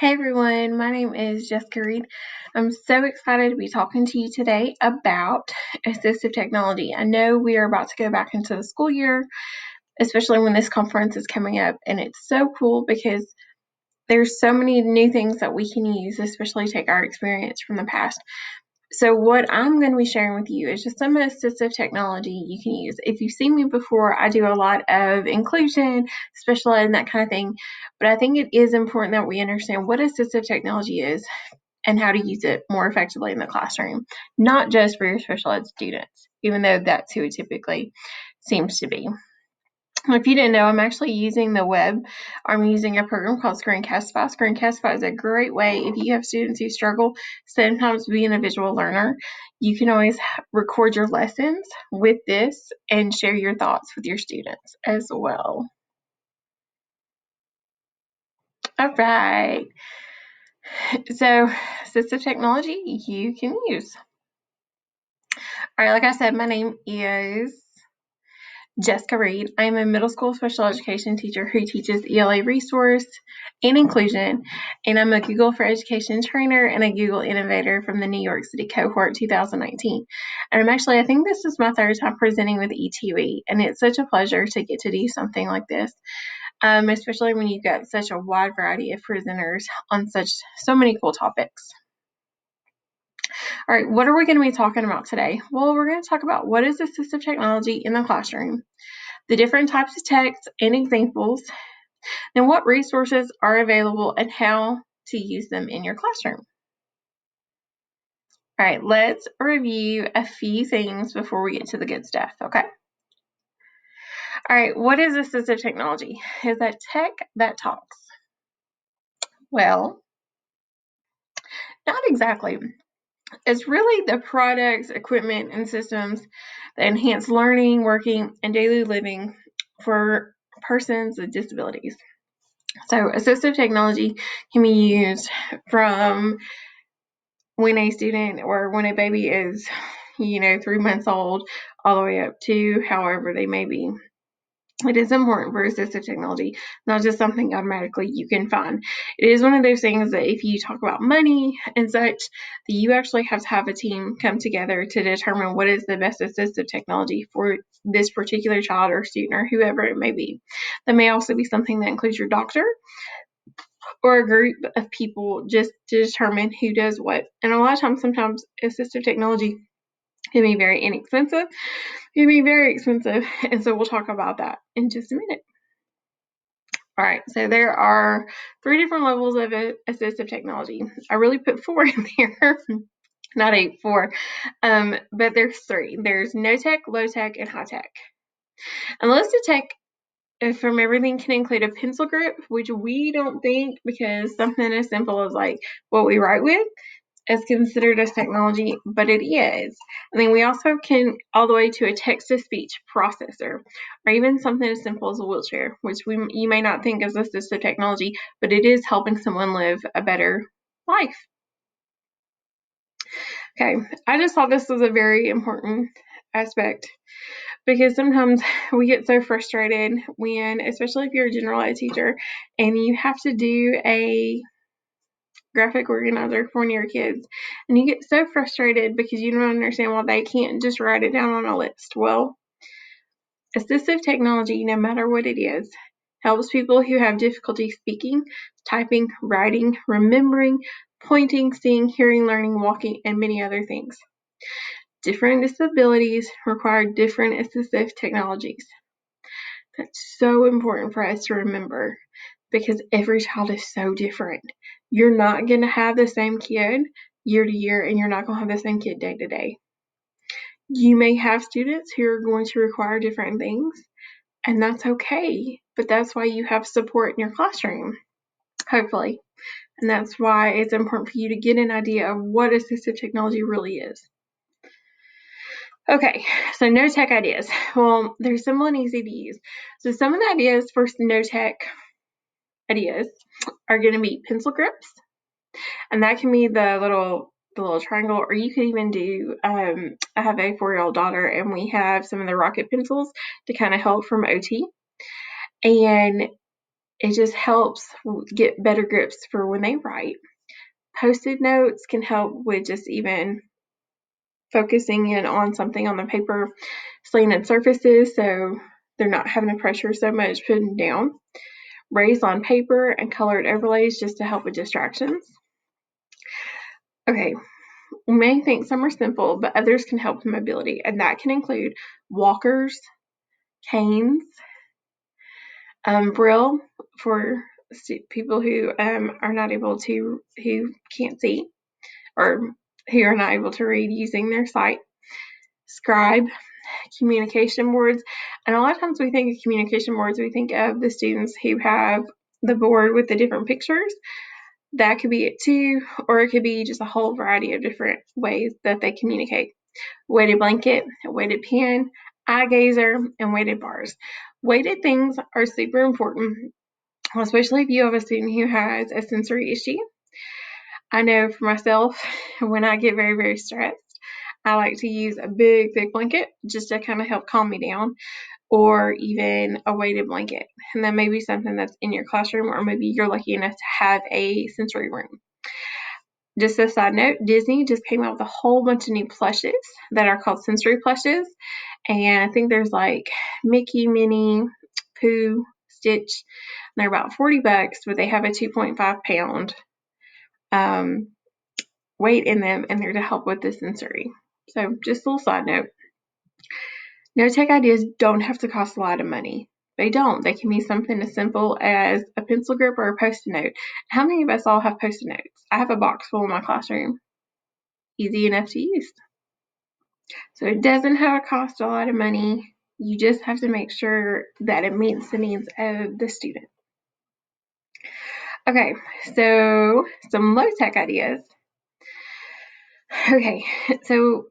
Hey everyone, my name is Jessica Reed. I'm so excited to be talking to you today about assistive technology. I know we are about to go back into the school year, especially when this conference is coming up, and it's so cool because there's so many new things that we can use, especially take our experience from the past. So what I'm going to be sharing with you is just some assistive technology you can use. If you've seen me before, I do a lot of inclusion, special ed, and that kind of thing. But I think it is important that we understand what assistive technology is and how to use it more effectively in the classroom, not just for your special ed students, even though that's who it typically seems to be. If you didn't know, I'm actually using the web. I'm using a program called Screencastify. Screencastify is a great way if you have students who struggle sometimes being a visual learner. You can always record your lessons with this and share your thoughts with your students as well. All right. So, assistive technology you can use. All right, like I said, my name is Jessica Reed. I am a middle school special education teacher who teaches ELA resource and inclusion, and I'm a Google for Education trainer and a Google innovator from the New York City cohort 2019. And I think this is my third time presenting with ETE, and it's such a pleasure to get to do something like this, especially when you've got such a wide variety of presenters on so many cool topics. All right, what are we going to be talking about today? Well, we're going to talk about what is assistive technology in the classroom, the different types of text and examples, and what resources are available and how to use them in your classroom. All right, let's review a few things before we get to the good stuff, okay? All right, what is assistive technology? Is that tech that talks? Well, not exactly. It's really the products, equipment, and systems that enhance learning, working, and daily living for persons with disabilities. So assistive technology can be used from when a student or when a baby is, 3 months old, all the way up to however they may be. It is important for assistive technology, not just something automatically you can find. It is one of those things that if you talk about money and such, that you actually have to have a team come together to determine what is the best assistive technology for this particular child or student or whoever it may be. That may also be something that includes your doctor or a group of people just to determine who does what. And a lot of times, sometimes assistive technology can be very inexpensive. It can be very expensive. And so we'll talk about that in just a minute. All right, so there are 3 different levels of assistive technology. I really put 4 in there, not 8, 4. But there's 3. There's no tech, low tech, and high tech. And the list of tech from everything can include a pencil grip, which we don't think, because something as simple as like what we write with is considered as technology, but it is. And then we also can all the way to a text-to-speech processor, or even something as simple as a wheelchair, which you may not think is assistive technology, but it is helping someone live a better life. Okay, I just thought this was a very important aspect because sometimes we get so frustrated when, especially if you're a general ed teacher, and you have to do a graphic organizer for one of your kids, and you get so frustrated because you don't understand why they can't just write it down on a list. Well, assistive technology, no matter what it is, helps people who have difficulty speaking, typing, writing, remembering, pointing, seeing, hearing, learning, walking, and many other things. Different disabilities require different assistive technologies. That's so important for us to remember because every child is so different. You're not going to have the same kid year to year, and you're not going to have the same kid day to day. You may have students who are going to require different things, and that's okay. But that's why you have support in your classroom, hopefully. And that's why it's important for you to get an idea of what assistive technology really is. Okay, so no tech ideas. Well, they're simple and easy to use. So some of the ideas for no tech ideas are going to be pencil grips, and that can be the little triangle, or you could even do, I have a 4-year-old daughter, and we have some of the rocket pencils to kind of help from OT. And It just helps get better grips for when they write. Post-it notes can help with just even focusing in on something on the paper, slanted surfaces, so they're not having to pressure so much putting down. Raised on paper and colored overlays just to help with distractions. Okay, you may think some are simple, but others can help with mobility, and that can include walkers, canes, Braille for people who are not able to, who can't see, or who are not able to read using their sight. Scribe, communication boards, and a lot of times we think of communication boards, we think of the students who have the board with the different pictures. That could be it too, or it could be just a whole variety of different ways that they communicate. Weighted blanket, weighted pen, eye gazer, and weighted bars. Weighted things are super important, especially if you have a student who has a sensory issue. I know for myself, when I get very, very stressed, I like to use a big, thick blanket just to kind of help calm me down, or even a weighted blanket. And then maybe something that's in your classroom, or maybe you're lucky enough to have a sensory room. Just a side note, Disney just came out with a whole bunch of new plushes that are called sensory plushes. And I think there's like Mickey, Minnie, Pooh, Stitch. And they're about $40, but they have a 2.5 pound weight in them, and they're to help with the sensory. So just a little side note. No tech ideas don't have to cost a lot of money. They don't. They can be something as simple as a pencil grip or a post-it note. How many of us all have post-it notes? I have a box full in my classroom. Easy enough to use. So it doesn't have to cost a lot of money. You just have to make sure that it meets the needs of the student. Okay, so some low-tech ideas. Okay, so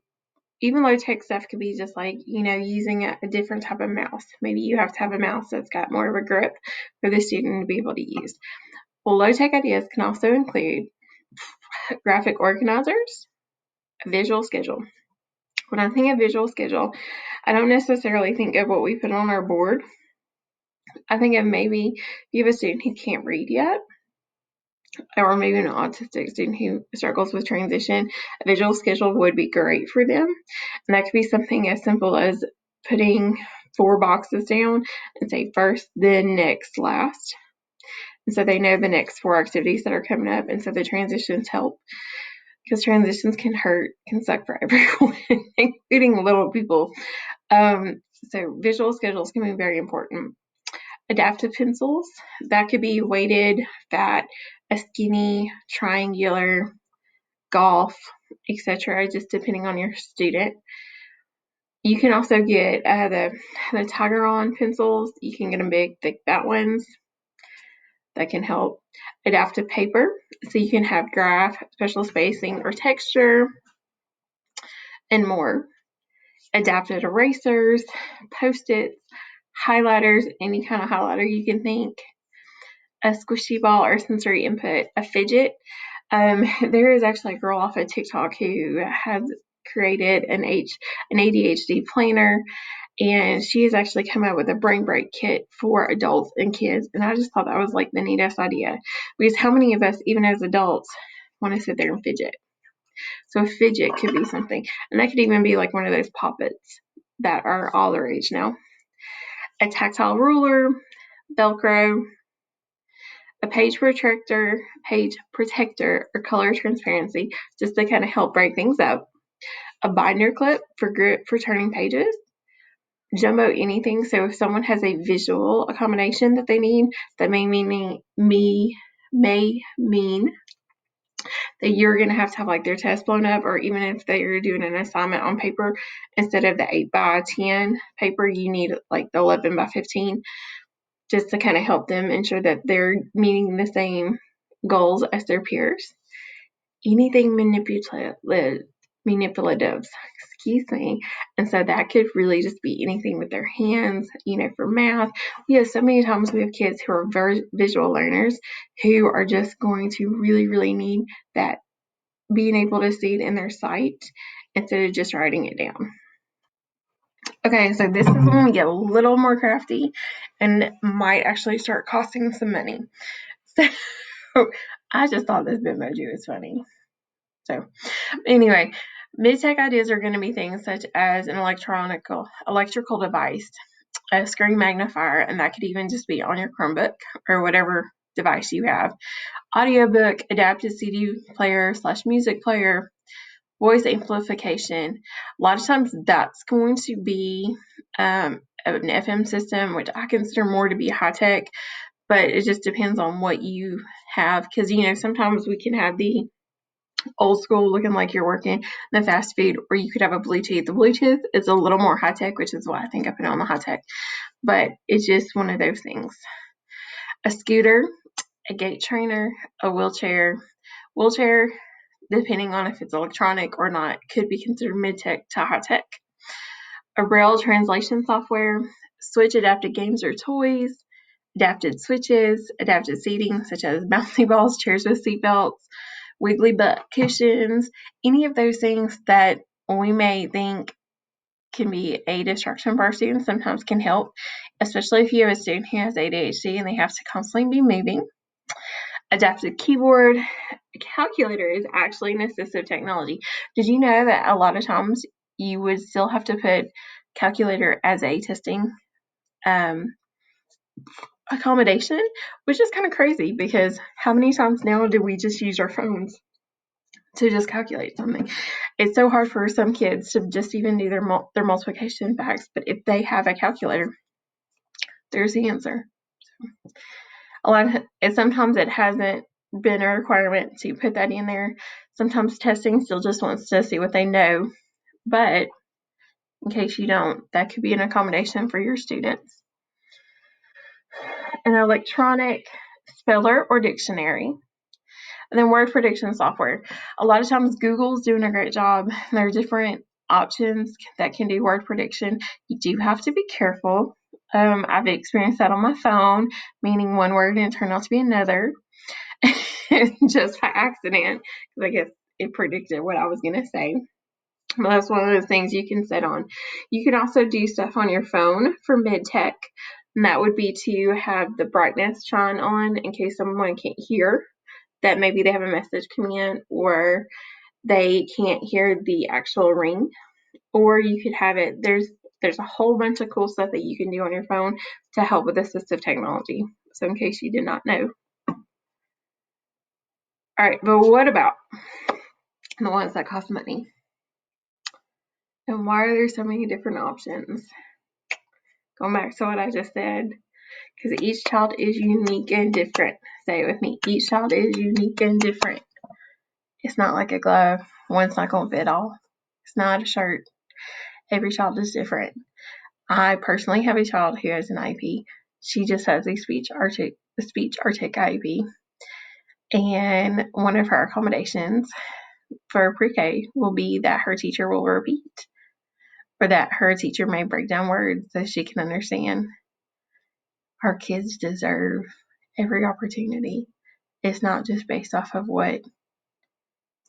even low-tech stuff could be just like, using a different type of mouse. Maybe you have to have a mouse that's got more of a grip for the student to be able to use. Well, low-tech ideas can also include graphic organizers, a visual schedule. When I think of visual schedule, I don't necessarily think of what we put on our board. I think of maybe if you have a student who can't read yet, or maybe an autistic student who struggles with transition, a visual schedule would be great for them. And that could be something as simple as putting 4 boxes down and say first, then next, last. And so they know the next 4 activities that are coming up, and so the transitions help, because transitions can hurt, can suck for everyone, including little people. So visual schedules can be very important. Adaptive pencils, that could be weighted, fat, a skinny, triangular, golf, etc., just depending on your student. You can also get the Tiger-On pencils. You can get them big, thick, fat ones. That can help. Adaptive paper, so you can have graph, special spacing, or texture, and more. Adapted erasers, Post-its, highlighters, any kind of highlighter you can think. A squishy ball or sensory input, a fidget. There is actually a girl off of TikTok who has created an ADHD planner, and she has actually come out with a brain break kit for adults and kids, and I just thought that was like the neatest idea, because how many of us, even as adults, want to sit there and fidget? So a fidget could be something, and that could even be like one of those poppets that are all their age now. A tactile ruler, Velcro, a page protector, or color transparency, just to kind of help break things up. A binder clip for grip for turning pages. Jumbo anything. So if someone has a visual accommodation that they need, that may mean that you're going to have like their test blown up, or even if they're doing an assignment on paper, instead of the 8x10 paper, you need like the 11x15, just to kind of help them ensure that they're meeting the same goals as their peers. Anything manipulative, excuse me. And so that could really just be anything with their hands, for math. We have so many times we have kids who are very visual learners who are just going to really, really need that being able to see it in their sight instead of just writing it down. Okay, so this is when we get a little more crafty and might actually start costing some money. So I just thought this Bitmoji was funny. So anyway, mid-tech ideas are going to be things such as an electrical device, a screen magnifier, and that could even just be on your Chromebook or whatever device you have. Audiobook, adaptive CD player / music player, voice amplification. A lot of times that's going to be an FM system, which I consider more to be high tech, but it just depends on what you have. Because, sometimes we can have the old school looking like you're working in the fast food, or you could have a Bluetooth. The Bluetooth is a little more high tech, which is why I think I put it on the high tech, but it's just one of those things. A scooter, a gait trainer, a wheelchair. Wheelchair, depending on if it's electronic or not, could be considered mid-tech to high-tech. A braille translation software, switch adapted games or toys, adapted switches, adapted seating such as bouncy balls, chairs with seat belts, wiggly butt cushions, any of those things that we may think can be a distraction for our students sometimes can help, especially if you have a student who has ADHD and they have to constantly be moving. Adaptive keyboard. A calculator is actually an assistive technology. Did you know that a lot of times you would still have to put calculator as a testing accommodation, which is kind of crazy because how many times now do we just use our phones to just calculate something? It's so hard for some kids to just even do their multiplication facts, but if they have a calculator, there's the answer. Sometimes it hasn't been a requirement to put that in there. Sometimes testing still just wants to see what they know, but in case you don't, that could be an accommodation for your students. An electronic speller or dictionary. And then word prediction software. A lot of times Google's doing a great job. There are different options that can do word prediction. You do have to be careful. I've experienced that on my phone, meaning one word and it turned out to be another. Just by accident, because I guess it predicted what I was going to say. But that's one of those things you can set on. You can also do stuff on your phone for mid-tech, and that would be to have the brightness shine on in case someone can't hear, that maybe they have a message coming in or they can't hear the actual ring. Or you could have it, there's a whole bunch of cool stuff that you can do on your phone to help with assistive technology. So in case you did not know. All right, but what about the ones that cost money? And why are there so many different options? Going back to what I just said, because each child is unique and different. Say it with me. Each child is unique and different. It's not like a glove. One's not going to fit all. It's not a shirt. Every child is different. I personally have a child who has an IEP. She just has a speech artic IEP. And one of her accommodations for pre-K will be that her teacher will repeat, or that her teacher may break down words so she can understand. Our kids deserve every opportunity. It's not just based off of what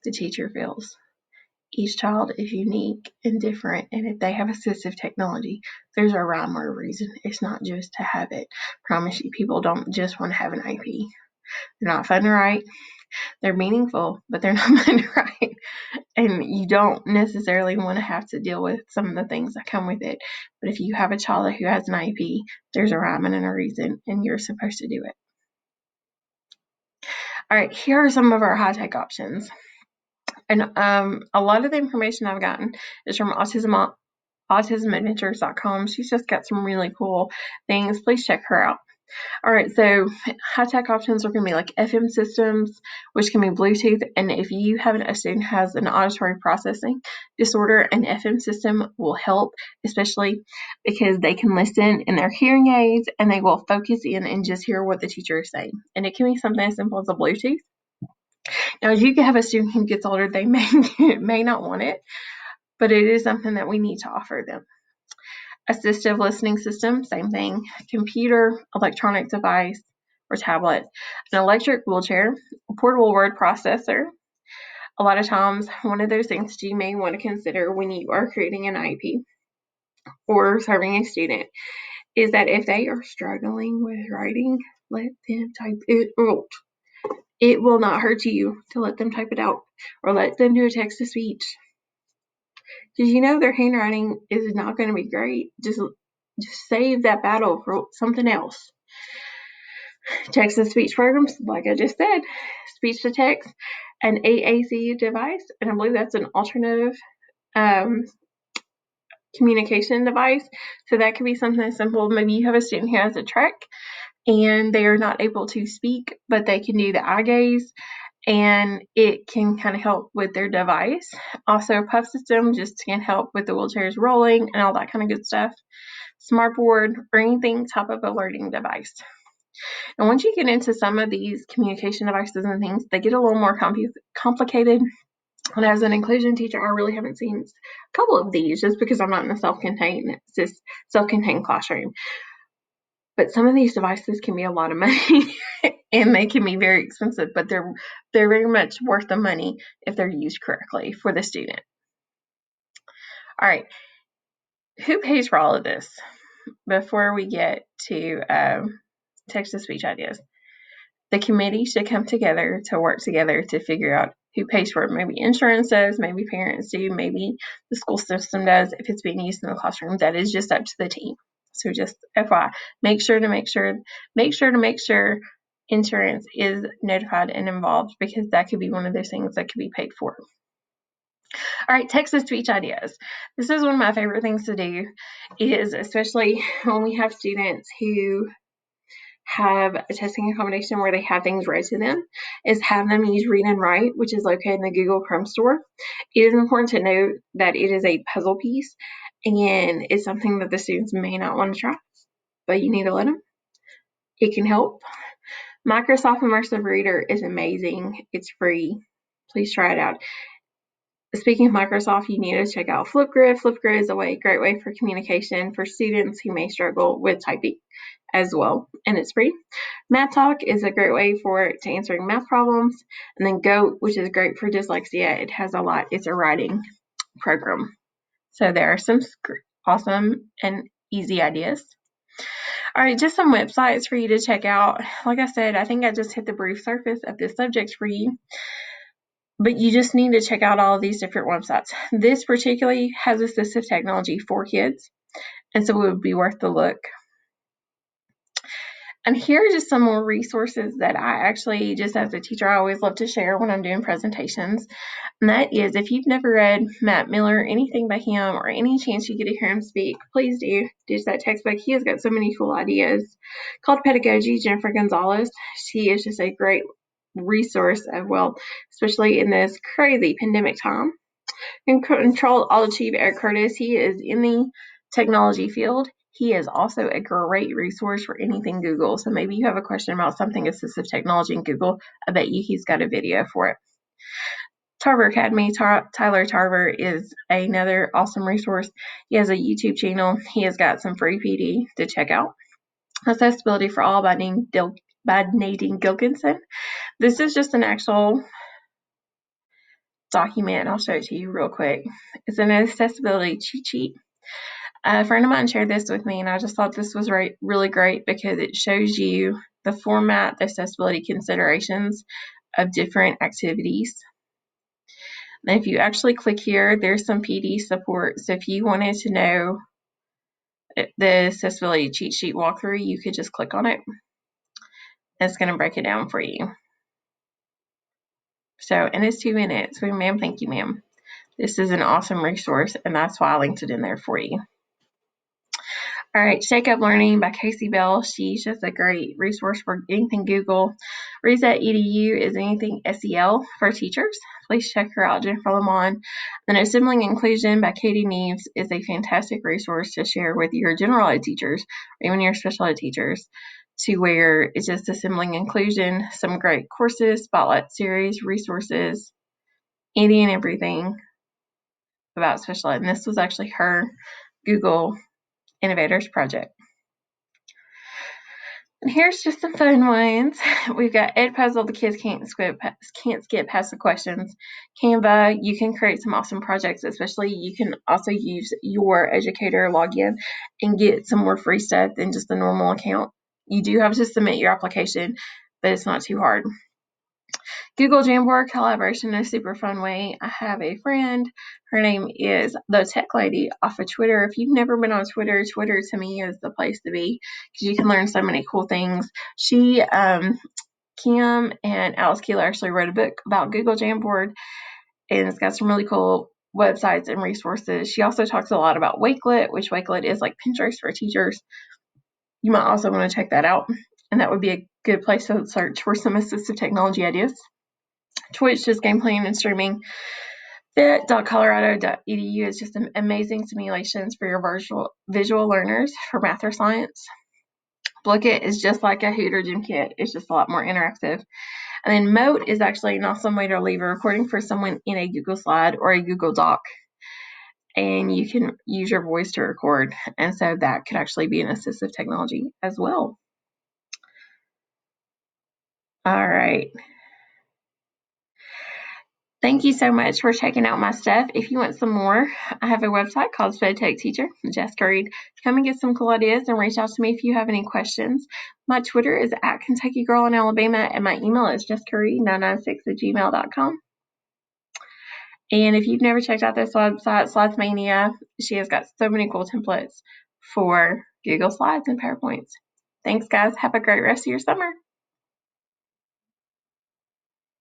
the teacher feels. Each child is unique and different, and if they have assistive technology, there's a rhyme or a reason. It's not just to have it. Promise you, people don't just want to have an IEP. They're not fun to write. They're meaningful, but they're not fun to write. And you don't necessarily want to have to deal with some of the things that come with it. But if you have a child who has an IEP, there's a rhyme and a reason, and you're supposed to do it. All right, here are some of our high-tech options. And a lot of the information I've gotten is from autismadventures.com. She's just got some really cool things. Please check her out. All right, so high-tech options are going to be like FM systems, which can be Bluetooth. And if you have a student who has an auditory processing disorder, an FM system will help, especially because they can listen in their hearing aids and they will focus in and just hear what the teacher is saying. And it can be something as simple as a Bluetooth. Now, as you have a student who gets older, they may not want it, but it is something that we need to offer them. Assistive listening system, same thing. Computer, electronic device, or tablet. An electric wheelchair, a portable word processor. A lot of times, one of those things you may want to consider when you are creating an IEP or serving a student is that if they are struggling with writing, let them type it out. It will not hurt you to let them type it out or let them do a text to speech. Because you know their handwriting is not going to be great. Just save that battle for something else. Text to speech programs, like I just said, speech to text, an AAC device, and I believe that's an alternative communication device. So that could be something simple. Maybe you have a student who has a Trek and they are not able to speak, but they can do the eye gaze, and it can kind of help with their device. Also, puff system just can help with the wheelchairs rolling and all that kind of good stuff. Smartboard or anything type of alerting device. And once you get into some of these communication devices and things, they get a little more complicated. And as an inclusion teacher, I really haven't seen a couple of these just because I'm not in a self-contained classroom. But some of these devices can be a lot of money and they can be very expensive, but they're very much worth the money if they're used correctly for the student. All right. Who pays for all of this before we get to text-to-speech ideas? The committee should come together to work together to figure out who pays for it. Maybe insurance does, maybe parents do, maybe the school system does if it's being used in the classroom. That is just up to the team. So just FYI, make sure insurance is notified and involved, because that could be one of those things that could be paid for. All right, text-to-speech ideas. This is one of my favorite things to do, is especially when we have students who have a testing accommodation where they have things read to them, is have them use Read and Write, which is located in the Google Chrome store. It is important to note that it is a puzzle piece and it's something that the students may not want to try, but you need to let them. It can help. Microsoft Immersive Reader is amazing. It's free. Please try it out. Speaking of Microsoft, you need to check out Flipgrid. Flipgrid is a great way for communication for students who may struggle with typing as well, and it's free. Math Talk is a great way to answering math problems, and then Goat, which is great for dyslexia. It has a lot. It's a writing program. So there are some awesome and easy ideas. All right, just some websites for you to check out. Like I said, I think I just hit the brief surface of this subject for you, but you just need to check out all of these different websites. This particularly has assistive technology for kids, and so it would be worth the look. And here are just some more resources that I actually, just as a teacher, I always love to share when I'm doing presentations. And that is, if you've never read Matt Miller, anything by him, or any chance you get to hear him speak, please do. Ditch that textbook. He has got so many cool ideas. Called Pedagogy, Jennifer Gonzalez. She is just a great resource as well, especially in this crazy pandemic time. Control Alt Achieve, Eric Curtis. He is in the technology field. He is also a great resource for anything Google. So maybe you have a question about something assistive technology in Google. I bet you he's got a video for it. Tarver Academy. Tyler Tarver is another awesome resource. He has a YouTube channel. He has got some free PD to check out. Accessibility for All by Nadine Gilkinson. This is just an actual document. I'll show it to you real quick. It's an accessibility cheat sheet. A friend of mine shared this with me, and I just thought this was really great because it shows you the format, the accessibility considerations of different activities. And if you actually click here, there's some PD support. So if you wanted to know the accessibility cheat sheet walkthrough, you could just click on it. It's going to break it down for you. So, and it's 2 minutes. So, ma'am, thank you, ma'am. This is an awesome resource, and that's why I linked it in there for you. All right, Shake Up Learning by Casey Bell. She's just a great resource for anything Google. Reset EDU is anything SEL for teachers. Please check her out, Jennifer Lamont. Then Assembling Inclusion by Katie Neves is a fantastic resource to share with your general ed teachers or even your special ed teachers, to where it's just assembling inclusion, some great courses, spotlight series, resources, any and everything about special ed. And this was actually her Google Innovators project. Here's just some fun ones. We've got Edpuzzle, the kids can't skip past the questions. Canva, you can create some awesome projects, especially you can also use your educator login and get some more free stuff than just a normal account. You do have to submit your application, but it's not too hard. Google Jamboard collaboration in a super fun way. I have a friend. Her name is The Tech Lady off of Twitter. If you've never been on Twitter, Twitter to me is the place to be because you can learn so many cool things. She, Kim and Alice Keeler actually wrote a book about Google Jamboard, and it's got some really cool websites and resources. She also talks a lot about Wakelet, which Wakelet is like Pinterest for teachers. You might also want to check that out, and that would be a good place to search for some assistive technology ideas. Twitch is game playing and streaming. Fit.colorado.edu is just amazing simulations for your visual learners for math or science. Blookit is just like a Hoot or Gym Kit. It's just a lot more interactive. And then Moat is actually an awesome way to leave a recording for someone in a Google Slide or a Google Doc. And you can use your voice to record. And so that could actually be an assistive technology as well. All right. Thank you so much for checking out my stuff. If you want some more, I have a website called SpedTech Teacher, Jessica Reed. Come and get some cool ideas and reach out to me if you have any questions. My Twitter is at Kentucky Girl in Alabama, and my email is jessicareed996@gmail.com. And if you've never checked out this website, Slidesmania, she has got so many cool templates for Google Slides and PowerPoints. Thanks, guys. Have a great rest of your summer.